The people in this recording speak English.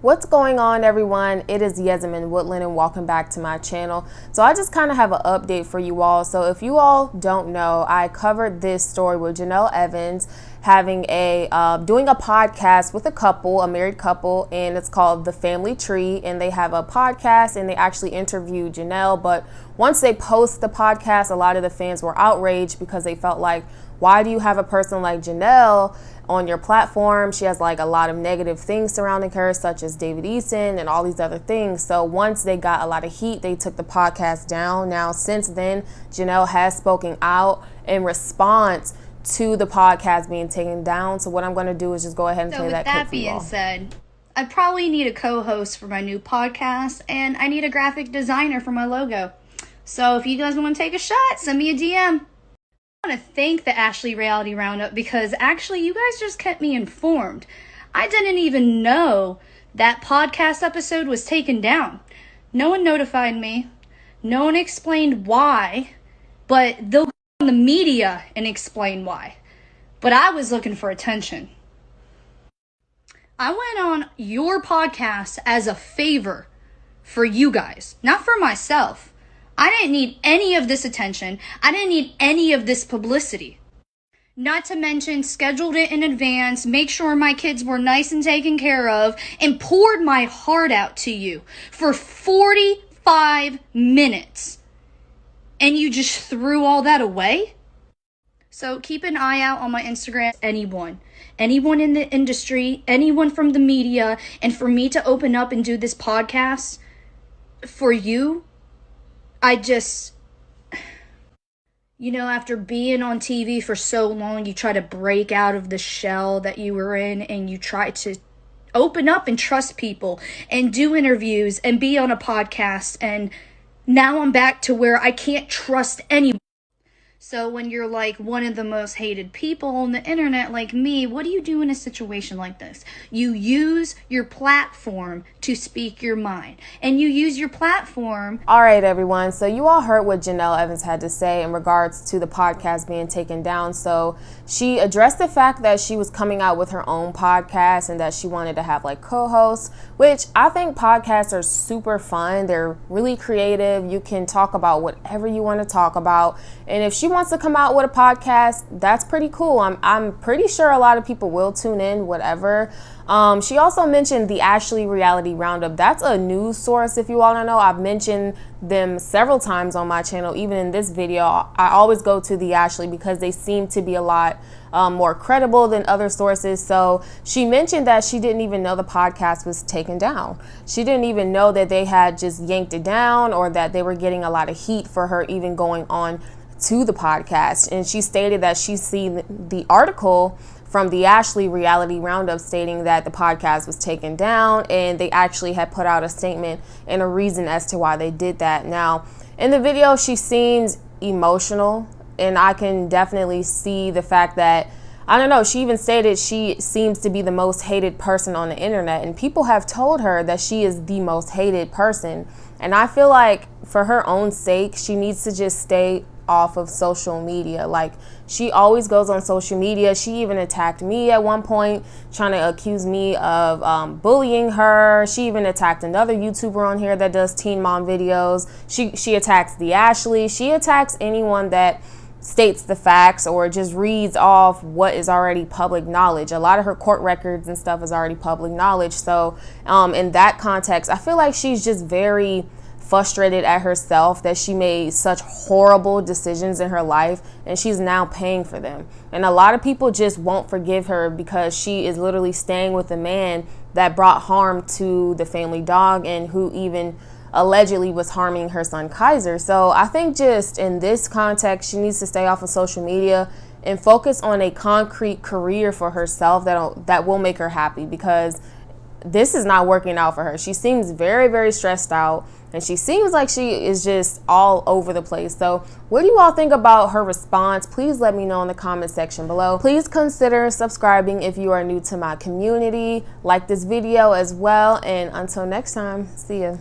What's going on, everyone? It is Yasmin Woodland and welcome back to my channel. So I just kind of have an update for you all. So if you all don't know, I covered this story with Jenelle Evans having doing a podcast with a married couple, and it's called The Family Tree, and they have a podcast and they actually interview Jenelle. But once they post the podcast, a lot of the fans were outraged because they felt like, why do you have a person like Jenelle on your platform? She has like a lot of negative things surrounding her, such as David Eason and all these other things. So once they got a lot of heat, they took the podcast down. Now, since then, Jenelle has spoken out in response to the podcast being taken down. So what I'm going to do is just go ahead and play that clip for you all. With that being said, I probably need a co-host for my new podcast, and I need a graphic designer for my logo. So if you guys want to take a shot, send me a DM. I want to thank the Ashley Reality Roundup because actually you guys just kept me informed. I didn't even know that podcast episode was taken down. No one notified me. No one explained why, but they'll go on the media and explain why. But I was looking for attention. I went on your podcast as a favor for you guys, not for myself. I didn't need any of this attention. I didn't need any of this publicity. Not to mention, scheduled it in advance, make sure my kids were nice and taken care of, and poured my heart out to you for 45 minutes. And you just threw all that away? So keep an eye out on my Instagram. Anyone in the industry, anyone from the media, and for me to open up and do this podcast for you, after being on TV for so long, you try to break out of the shell that you were in and you try to open up and trust people and do interviews and be on a podcast. And now I'm back to where I can't trust anyone. So when you're like one of the most hated people on the internet like me, what do you do in a situation like this? You use your platform to speak your mind. And you use your platform. All right, everyone. So you all heard what Jenelle Evans had to say in regards to the podcast being taken down. So she addressed the fact that she was coming out with her own podcast and that she wanted to have like co-hosts, which I think podcasts are super fun. They're really creative. You can talk about whatever you want to talk about. And if she wants to come out with a podcast, that's pretty cool. I'm pretty sure a lot of people will tune in, whatever. She also mentioned the Ashley Reality Roundup. That's a news source, if you all don't know. I've mentioned them several times on my channel. Even in this video, I always go to the Ashley because they seem to be a lot more credible than other sources. So she mentioned that she didn't even know the podcast was taken down. She didn't even know that they had just yanked it down or that they were getting a lot of heat for her even going on to the podcast. And she stated that she's seen the article from the Ashley Reality Roundup stating that the podcast was taken down, and they actually had put out a statement and a reason as to why they did that. Now, in the video, she seems emotional, and I can definitely see the fact that, I don't know, she even stated she seems to be the most hated person on the internet, and people have told her that she is the most hated person. And I feel like for her own sake, she needs to just stay off of social media. Like, she always goes on social media. She even attacked me at one point, trying to accuse me of bullying her. She even attacked another YouTuber on here that does teen mom videos. She attacks the Ashley. She attacks anyone that states the facts or just reads off what is already public knowledge. A lot of her court records and stuff is already public knowledge. So in that context, I feel like she's just very frustrated at herself that she made such horrible decisions in her life and she's now paying for them. And a lot of people just won't forgive her because she is literally staying with a man that brought harm to the family dog and who even allegedly was harming her son Kaiser. So I think just in this context, she needs to stay off of social media and focus on a concrete career for herself that will make her happy, because this is not working out for her. She seems very, very stressed out, and she seems like she is just all over the place. So what do you all think about her response? Please let me know in the comment section below. Please consider subscribing if you are new to my community. Like this video as well. And until next time, see ya.